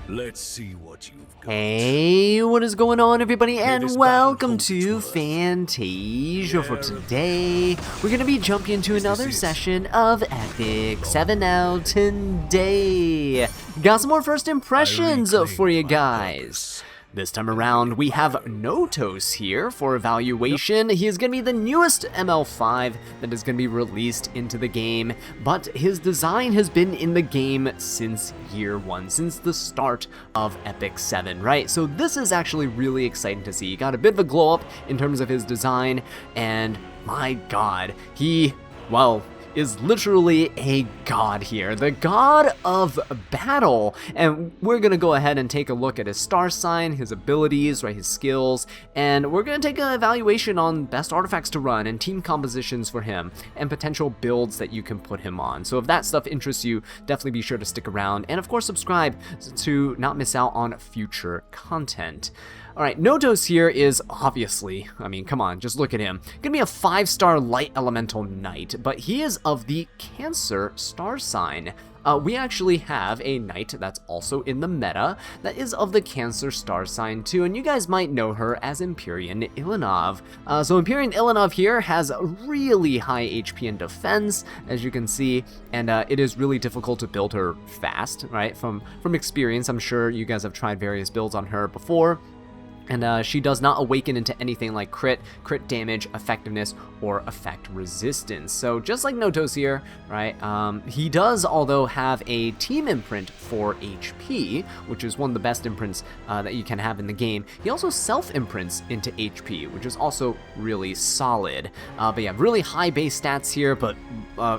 Let's see what you've got. Hey, what is going on, everybody, and this welcome battle to hold its worth. Fantasia. For today, we're going to be jumping into another it? session of Epic 7 now today. Got some more first impressions reclaim for you my guys. purpose. This time around, we have Notos here for evaluation. He is going to be the newest ML5 that is going to be released into the game, but his design has been in the game since year one, since the start of Epic 7, right? So this is actually really exciting to see. He got a bit of a glow up in terms of his design, and my god, he, well, is literally a god here, the god of battle. And we're gonna go ahead and take a look at his star sign, his abilities, right, his skills, and we're gonna take an evaluation on best artifacts to run and team compositions for him and potential builds that you can put him on. So if that stuff interests you, definitely be sure to stick around, and of course subscribe to not miss out on future content. Alright, Notos here is obviously, I mean, come on, just look at him. Gonna be a 5-star light elemental knight, but he is of the Cancer star sign. We actually have a knight that's also in the meta that is of the Cancer star sign too, and you guys might know her as Empyrean Ilinov. So Empyrean Ilinov here has really high HP and defense, as you can see, and it is really difficult to build her fast, right? From experience, I'm sure you guys have tried various builds on her before. And she does not awaken into anything like crit damage, effectiveness, or effect resistance. So just like Notos here, right, he does, although, have a team imprint for HP, which is one of the best imprints that you can have in the game. He also self-imprints into HP, which is also really solid. But yeah, really high base stats here, but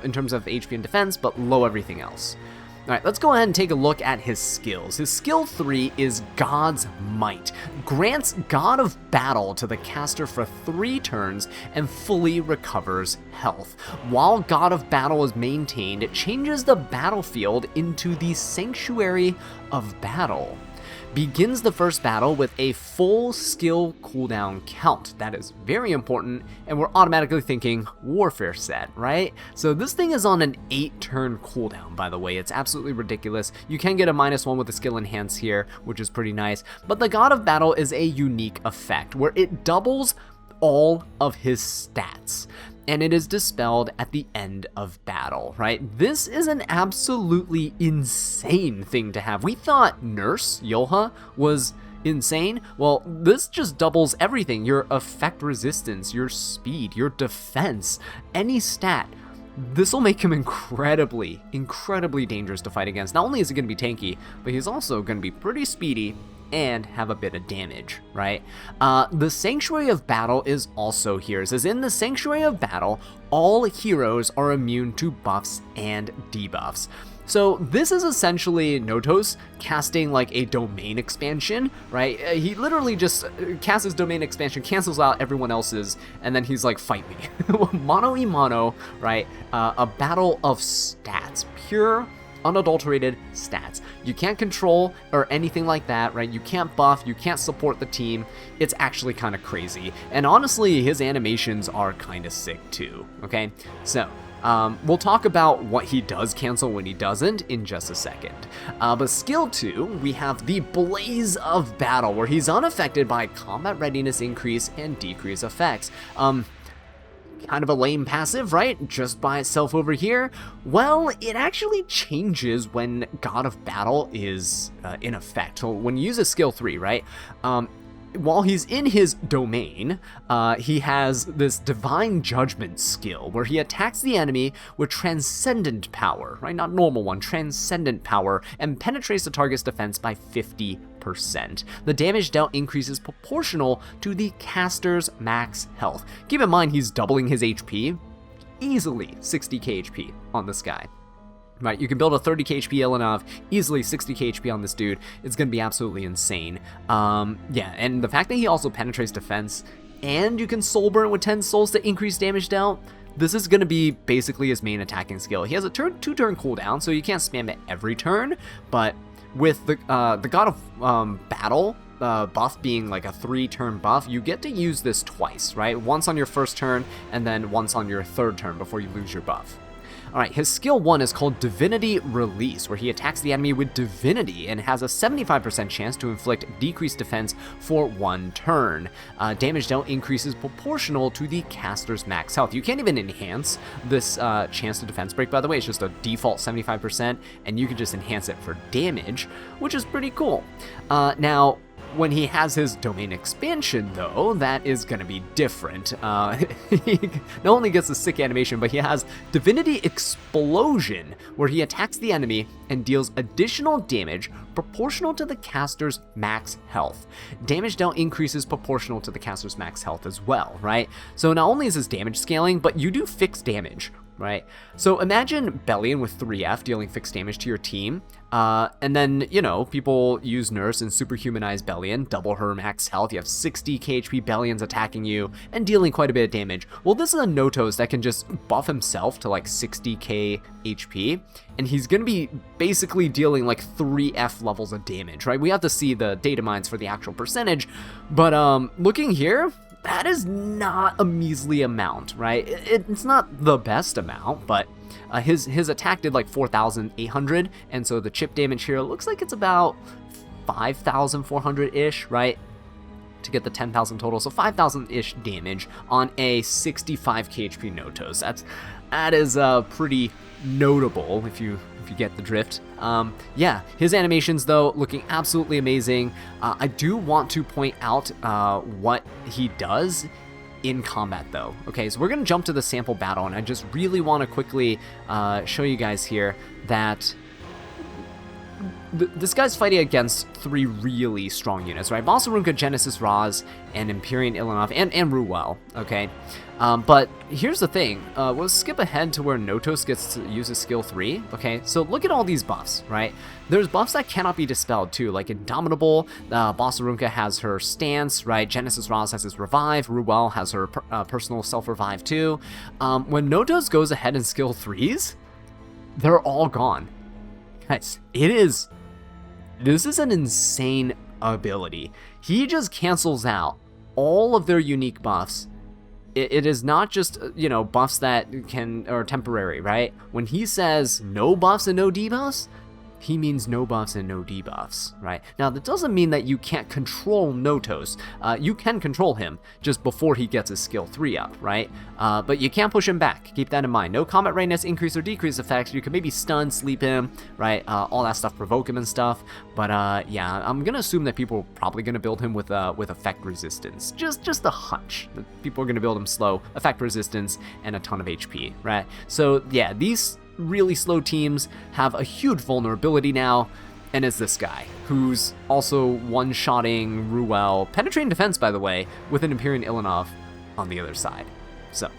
in terms of HP and defense, but low everything else. Alright, let's go ahead and take a look at his skills. His skill 3 is God's Might. Grants God of Battle to the caster for 3 turns and fully recovers health. While God of Battle is maintained, it changes the battlefield into the Sanctuary of Battle. Begins the first battle with a full skill cooldown count. That is very important, and we're automatically thinking warfare set, right? So this thing is on an 8-turn cooldown, by the way. It's absolutely ridiculous. You can get a -1 with the skill enhance here, which is pretty nice, but the God of Battle is a unique effect where it doubles all of his stats, and it is dispelled at the end of battle, right? This is an absolutely insane thing to have. We thought Nurse Yoha was insane. Well, this just doubles everything. Your effect resistance, your speed, your defense, any stat. This will make him incredibly dangerous to fight against. Not only is he going to be tanky, but he's also going to be pretty speedy and have a bit of damage, right? The Sanctuary of Battle is also here. It says, in the Sanctuary of Battle, all heroes are immune to buffs and debuffs. So this is essentially Notos casting like a domain expansion, right? He literally just casts his domain expansion, cancels out everyone else's, and then he's like, fight me. Mano y mano, right? A battle of stats, pure unadulterated stats. You can't control or anything like that, right? You can't buff, you can't support the team. It's actually kind of crazy. And honestly, his animations are kind of sick too, okay? So, we'll talk about what he does cancel when he doesn't in just a second. But skill 2, we have the Blaze of Battle, where he's unaffected by combat readiness increase and decrease effects. Kind of a lame passive, right? Just by itself over here. Well, it actually changes when God of Battle is in effect. So when you use a skill 3, right? While he's in his domain, he has this Divine Judgment skill where he attacks the enemy with Transcendent Power, right? Not normal one, Transcendent Power, and penetrates the target's defense by 50%. The damage dealt increases proportional to the caster's max health. Keep in mind, he's doubling his HP, easily 60k HP on this guy. Right, you can build a 30k HP Ilinov, easily 60k HP on this dude. It's going to be absolutely insane. Yeah, and the fact that he also penetrates defense, and you can soul burn with 10 souls to increase damage dealt, this is going to be basically his main attacking skill. He has a 2-turn cooldown, so you can't spam it every turn, but with the God of Battle buff being like a 3-turn buff, you get to use this twice, right? Once on your first turn, and then once on your 3rd turn before you lose your buff. Alright, his skill 1 is called Divinity Release, where he attacks the enemy with Divinity and has a 75% chance to inflict decreased defense for 1 turn. Damage dealt increases proportional to the caster's max health. You can't even enhance this chance to defense break, by the way. It's just a default 75%, and you can just enhance it for damage, which is pretty cool. Now, when he has his domain expansion, though, that is going to be different. He not only gets a sick animation, but he has Divinity Explosion, where he attacks the enemy and deals additional damage proportional to the caster's max health. Damage dealt increases proportional to the caster's max health as well, right? So not only is his damage scaling, but you do fixed damage, right? So imagine Bellion with 3F dealing fixed damage to your team, and then, you know, people use Nurse and superhumanize Bellion, double her max health. You have 60 KHP Bellions attacking you and dealing quite a bit of damage. Well, this is a Notos that can just buff himself to like 60k HP, and he's gonna be basically dealing like 3F levels of damage, right? We have to see the data mines for the actual percentage, but looking here, that is not a measly amount, right? It's not the best amount, but his attack did like 4,800, and so the chip damage here looks like it's about 5,400-ish, right? To get the 10,000 total, so 5,000-ish damage on a 65 KHP Notos. That is pretty notable if you get the drift. Yeah, his animations though looking absolutely amazing. I do want to point out what he does in combat though. Okay, so we're gonna jump to the sample battle, and I just really want to quickly show you guys here that this guy's fighting against 3 really strong units, right? Bossarunka, Genesis Raz, and Empyrean Ilanov, and Ruel, okay? But here's the thing, we'll skip ahead to where Notos gets to use his skill 3, okay? So look at all these buffs, right? There's buffs that cannot be dispelled too, like Indomitable, Bossarunka has her Stance, right? Genesis Raz has his Revive, Ruel has her personal self-revive too. When Notos goes ahead and skill 3s, they're all gone. Guys, this is an insane ability. He just cancels out all of their unique buffs. It is not just, you know, buffs that are temporary, right? When he says no buffs and no debuffs, he means no buffs and no debuffs, right? Now, that doesn't mean that you can't control Notos. You can control him just before he gets his skill 3 up, right? But you can't push him back. Keep that in mind. No combat readiness increase or decrease effects. You can maybe stun, sleep him, right? All that stuff, provoke him and stuff. But yeah, I'm gonna assume that people are probably gonna build him with effect resistance. Just a hunch. People are gonna build him slow, effect resistance, and a ton of HP, right? So yeah, these really slow teams have a huge vulnerability now, and it's this guy who's also one-shotting Ruel, penetrating defense, by the way, with an Empyrean Ilanov on the other side. So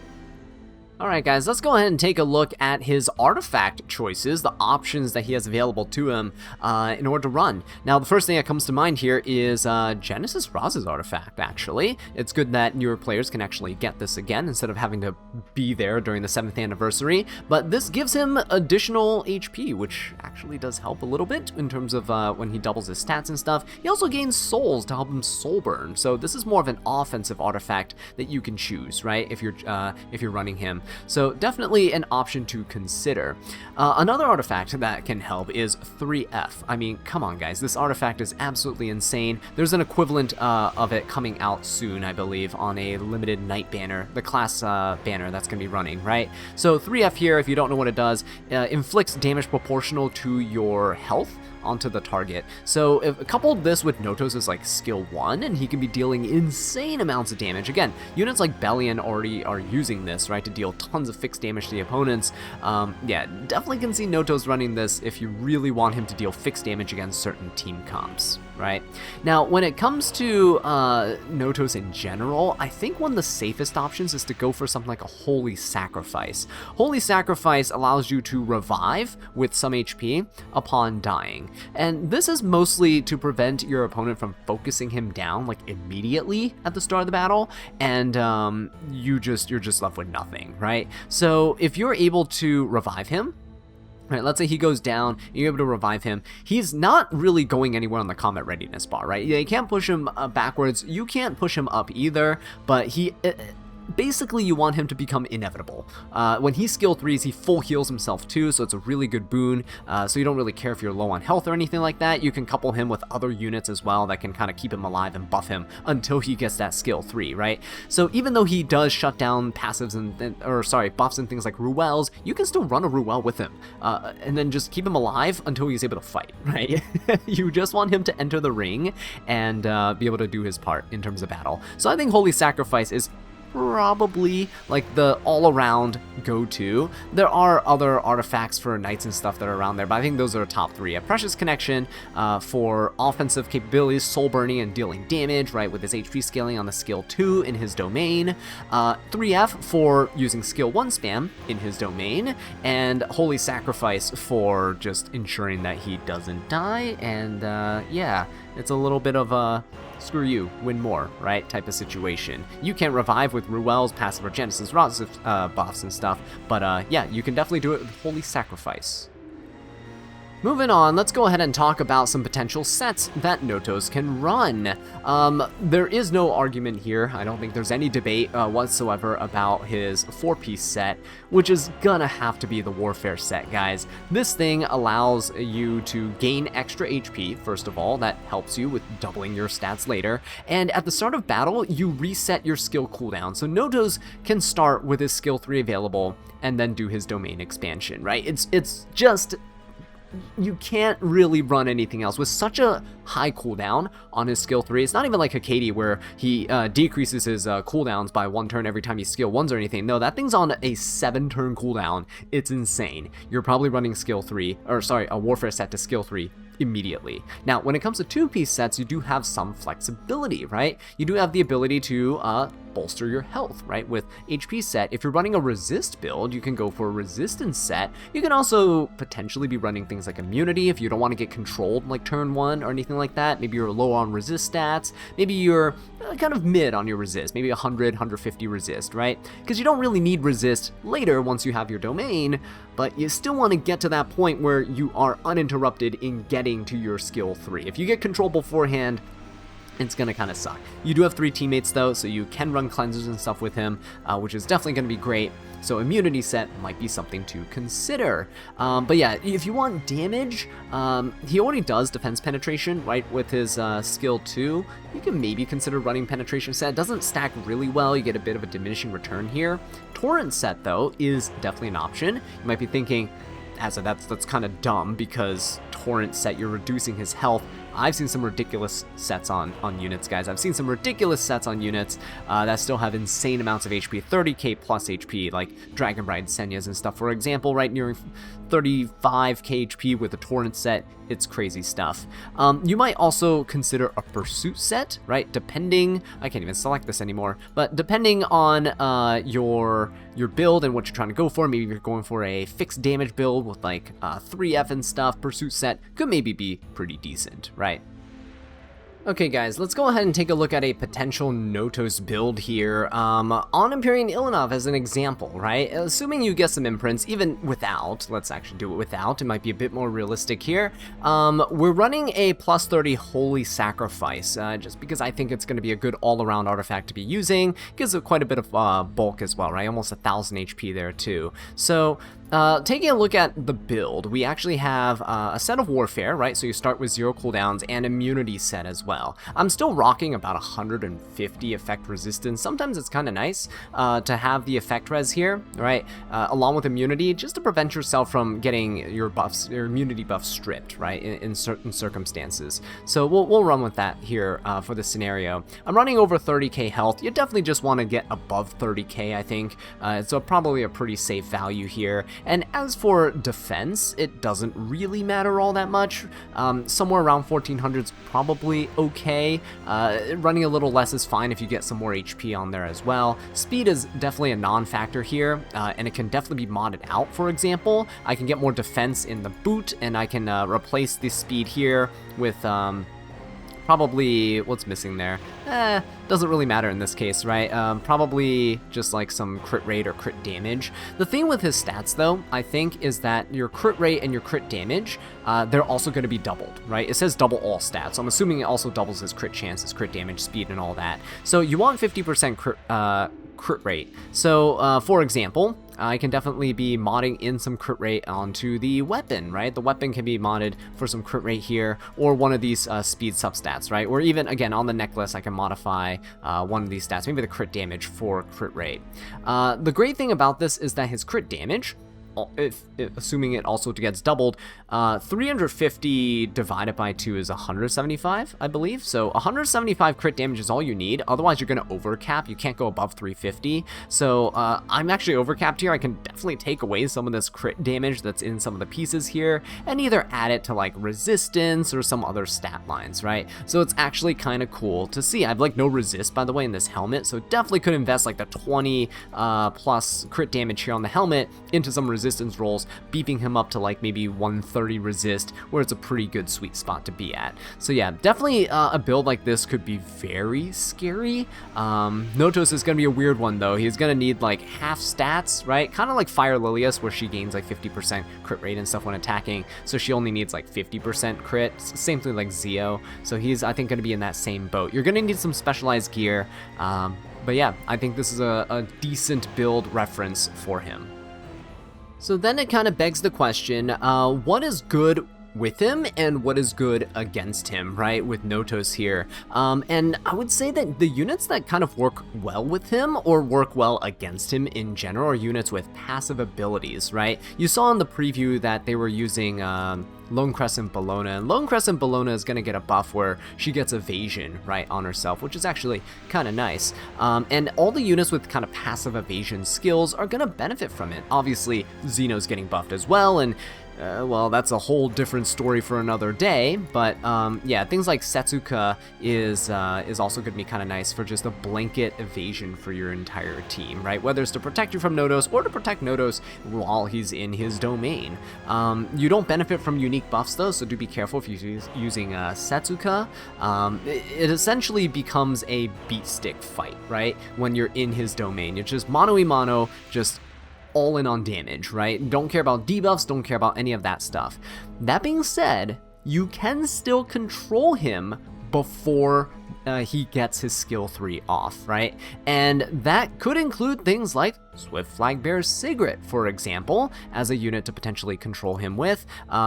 alright guys, let's go ahead and take a look at his artifact choices, the options that he has available to him in order to run. Now, the first thing that comes to mind here is Genesis Raz's artifact, actually. It's good that newer players can actually get this again instead of having to be there during the 7th anniversary, but this gives him additional HP, which actually does help a little bit in terms of when he doubles his stats and stuff. He also gains souls to help him soul burn, so this is more of an offensive artifact that you can choose, right, if you're running him. So definitely an option to consider. Another artifact that can help is 3F. I mean, come on guys, this artifact is absolutely insane. There's an equivalent of it coming out soon, I believe, on a limited night banner, the class banner that's going to be running, right? So 3F here, if you don't know what it does, inflicts damage proportional to your health onto the target. So if coupled this with Notos' like skill 1, and he can be dealing insane amounts of damage. Again, units like Bellion already are using this, right, to deal tons of fixed damage to the opponents. Yeah, definitely can see Notos running this if you really want him to deal fixed damage against certain team comps, right? Now, when it comes to Notos in general, I think one of the safest options is to go for something like a Holy Sacrifice. Holy Sacrifice allows you to revive with some HP upon dying. And this is mostly to prevent your opponent from focusing him down like immediately at the start of the battle, and you're just left with nothing, right? So if you're able to revive him, right, let's say he goes down, you're able to revive him, he's not really going anywhere on the combat readiness bar, right? You can't push him backwards, you can't push him up either, but basically you want him to become inevitable. When he skill 3s, he full heals himself too, so it's a really good boon. So you don't really care if you're low on health or anything like that. You can couple him with other units as well that can kind of keep him alive and buff him until he gets that skill 3, right? So even though he does shut down passives buffs and things like Ruels, you can still run a Ruel with him, and then just keep him alive until he's able to fight, right? You just want him to enter the ring and be able to do his part in terms of battle. So I think Holy Sacrifice is probably like the all-around go-to. There are other artifacts for knights and stuff that are around there, but I think those are top 3. A Precious Connection for offensive capabilities, soul burning and dealing damage, right, with his HP scaling on the skill 2 in his domain. 3F for using skill 1 spam in his domain, and Holy Sacrifice for just ensuring that he doesn't die. And yeah, it's a little bit of a screw you, win more, right, type of situation. You can't revive with Ruel's passive or Genesis buffs and stuff, but yeah, you can definitely do it with Holy Sacrifice. Moving on, let's go ahead and talk about some potential sets that Notos can run. There is no argument here. I don't think there's any debate whatsoever about his 4-piece set, which is gonna have to be the Warfare set, guys. This thing allows you to gain extra HP, first of all. That helps you with doubling your stats later. And at the start of battle, you reset your skill cooldown. So Notos can start with his skill 3 available and then do his domain expansion, right? It's just... you can't really run anything else with such a high cooldown on his skill 3. It's not even like Hakati where he decreases his cooldowns by 1 turn every time he skill 1s or anything. No, that thing's on a 7-turn cooldown. It's insane. You're probably running skill 3, or sorry, a Warfare set to skill 3 immediately. Now, when it comes to 2-piece sets, you do have some flexibility, right? You do have the ability to bolster your health, right? With HP set, if you're running a resist build, you can go for a resistance set. You can also potentially be running things like immunity if you don't want to get controlled like turn 1 or anything like that. Maybe you're low on resist stats. Maybe you're kind of mid on your resist, maybe 100, 150 resist, right? Because you don't really need resist later once you have your domain, but you still want to get to that point where you are uninterrupted in getting to your skill 3. If you get control beforehand, it's gonna kind of suck. You do have 3 teammates though, so you can run cleansers and stuff with him, which is definitely gonna be great. So immunity set might be something to consider. But yeah, if you want damage, he already does defense penetration, right, with his skill 2. You can maybe consider running penetration set. It doesn't stack really well. You get a bit of a diminishing return here. Torrent set though is definitely an option. You might be thinking, that's kind of dumb because torrent set, you're reducing his health. I've seen some ridiculous sets on units, guys. I've seen some ridiculous sets on units that still have insane amounts of HP, 30k plus HP, like Dragon Bride Senyas and stuff, for example, right nearing 35k HP with a torrent set. It's crazy stuff. You might also consider a pursuit set, right? Depending, I can't even select this anymore, but depending on your build and what you're trying to go for, maybe you're going for a fixed damage build with like 3F and stuff, pursuit set could maybe be pretty decent, right? Okay guys, let's go ahead and take a look at a potential Notos build here on Empyrean Ilinov as an example, right? Assuming you get some imprints, even without, let's actually do it without, it might be a bit more realistic here. We're running a plus 30 Holy Sacrifice, just because I think it's going to be a good all-around artifact to be using. Gives it quite a bit of bulk as well, right? Almost 1,000 HP there too. So, taking a look at the build, we actually have a set of Warfare, right? So you start with 0 cooldowns and immunity set as well. I'm still rocking about 150 effect resistance. Sometimes it's kind of nice to have the effect res here, right? Along with immunity, just to prevent yourself from getting your buffs, your immunity buffs stripped, right? In certain circumstances. So we'll run with that here for the scenario. I'm running over 30k health. You definitely just want to get above 30k, I think. So probably a pretty safe value here. And as for defense, it doesn't really matter all that much. Somewhere around 1400 is probably okay. Running a little less is fine if you get some more HP on there as well. Speed is definitely a non-factor here, and it can definitely be modded out, for example. I can get more defense in the boot, and I can replace the speed here with probably, what's missing there? Doesn't really matter in this case, right? Probably just like some crit rate or crit damage. The thing with his stats though, I think, is that your crit rate and your crit damage, they're also going to be doubled, right? It says double all stats, so I'm assuming it also doubles his crit chance, his crit damage, speed, and all that. So you want 50% crit rate. So, for example, I can definitely be modding in some crit rate onto the weapon, right? The weapon can be modded for some crit rate here, or one of these speed substats, right? Or even, again, on the necklace, I can modify one of these stats, maybe the crit damage for crit rate. The great thing about this is that his crit damage, assuming it also gets doubled, 350 divided by 2 is 175, I believe. So 175 crit damage is all you need. Otherwise, you're going to overcap. You can't go above 350. So I'm actually overcapped here. I can definitely take away some of this crit damage that's in some of the pieces here and either add it to like resistance or some other stat lines, right? So it's actually kind of cool to see. I have like no resist, by the way, in this helmet. So definitely could invest like the 20 plus crit damage here on the helmet into some resistance rolls, beefing him up to like maybe 130 resist, where it's a pretty good sweet spot to be at. So yeah, definitely a build like this could be very scary. Notos is going to be a weird one though. He's going to need like half stats, right? Kind of like Fire Lilius, where she gains like 50% crit rate and stuff when attacking, so she only needs like 50% crit. Same thing like Zio, so he's, I think, going to be in that same boat. You're going to need some specialized gear, but yeah, I think this is a decent build reference for him. So then it kind of begs the question, what is good with him and what is good against him, right, with Notos here? And I would say that the units that kind of work well with him or work well against him in general are units with passive abilities, right? You saw in the preview that they were using Lone Crescent Bellona, and Lone Crescent Bellona is going to get a buff where she gets evasion, right, on herself, which is actually kind of nice. And all the units with kind of passive evasion skills are going to benefit from it. Obviously, Xeno's getting buffed as well, and well, that's a whole different story for another day, but yeah, things like Setsuka is also going to be kind of nice for just a blanket evasion for your entire team, right? Whether it's to protect you from Notos or to protect Notos while he's in his domain. You don't benefit from unique buffs though, so do be careful if you're using Setsuka. It essentially becomes a beat stick fight, right? When you're in his domain, it's just mano-y-mano, just all in on damage, right? Don't care about debuffs, don't care about any of that stuff. That being said, you can still control him before he gets his skill 3 off, right? And that could include things like Swift Flagbear's Sigrid, for example, as a unit to potentially control him with.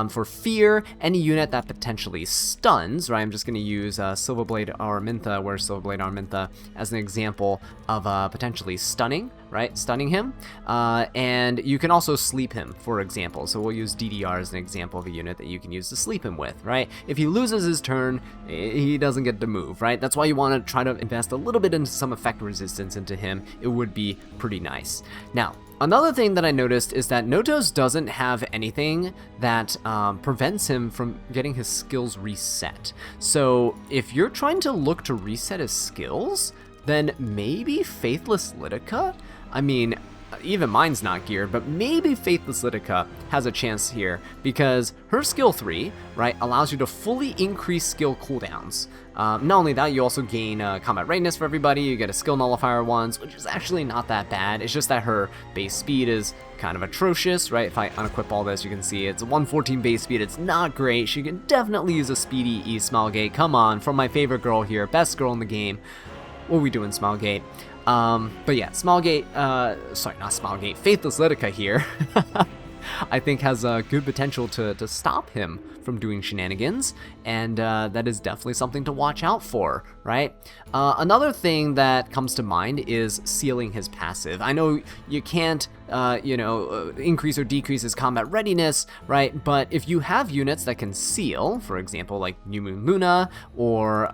For Fear, any unit that potentially stuns, right? I'm just going to use Silverblade Araminta, where Silverblade Araminta as an example of potentially stunning, right? Stunning him. And you can also sleep him, for example. So we'll use DDR as an example of a unit that you can use to sleep him with, right? If he loses his turn, he doesn't get to move, right? That's why you want to try to invest a little bit into some effect resistance into him. It would be pretty nice. Now, another thing that I noticed is that Notos doesn't have anything that prevents him from getting his skills reset. So if you're trying to look to reset his skills, then maybe Faithless Litica? I mean, even mine's not geared, but maybe Faithless Litica has a chance here because her skill 3, right, allows you to fully increase skill cooldowns. Not only that, you also gain combat readiness for everybody, you get a skill nullifier once, which is actually not that bad. It's just that her base speed is kind of atrocious, right? If I unequip all this, you can see it's 114 base speed. It's not great. She can definitely use a speedy E Smilegate. Come on, from my favorite girl here, best girl in the game. What are we doing, Smilegate? But yeah, Smilegate, sorry, not Smilegate, Faithless Litica here, I think has good potential to stop him from doing shenanigans, and that is definitely something to watch out for, right? Another thing that comes to mind is sealing his passive. I know you can't, increase or decrease his combat readiness, right? But if you have units that can seal, for example, like New Moon Luna, or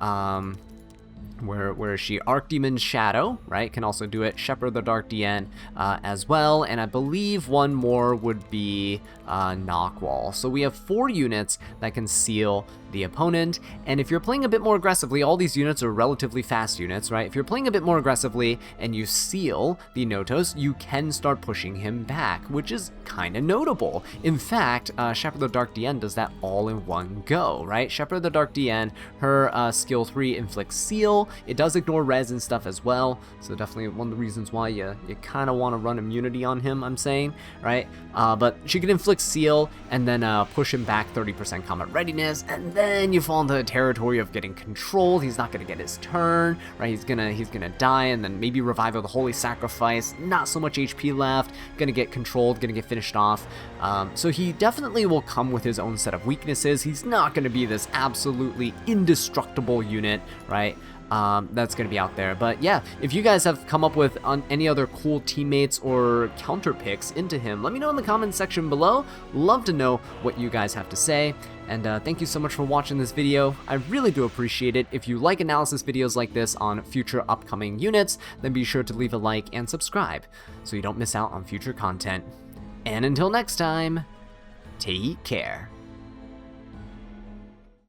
where is she? Arcdemon's Shadow, right? Can also do it. Shepherd the Dark DN as well. And I believe one more would be Knockwall. So we have 4 units that can seal the opponent. And if you're playing a bit more aggressively, all these units are relatively fast units, right? If you're playing a bit more aggressively and you seal the Notos, you can start pushing him back, which is kind of notable. In fact, Shepherd the Dark DN does that all in one go, right? Shepherd the Dark DN, her skill 3 inflicts seal, It does ignore res and stuff as well, so definitely one of the reasons why you kind of want to run immunity on him, I'm saying, right? But she can inflict seal and then push him back 30% combat readiness, and then you fall into the territory of getting controlled. He's not going to get his turn, right? He's gonna die, and then maybe revive with a holy sacrifice. Not so much HP left. Gonna get controlled, gonna get finished off. So he definitely will come with his own set of weaknesses. He's not gonna be this absolutely indestructible unit, right? That's going to be out there. But yeah, if you guys have come up with any other cool teammates or counter picks into him, let me know in the comments section below. Love to know what you guys have to say. And thank you so much for watching this video. I really do appreciate it. If you like analysis videos like this on future upcoming units, then be sure to leave a like and subscribe so you don't miss out on future content. And until next time, take care.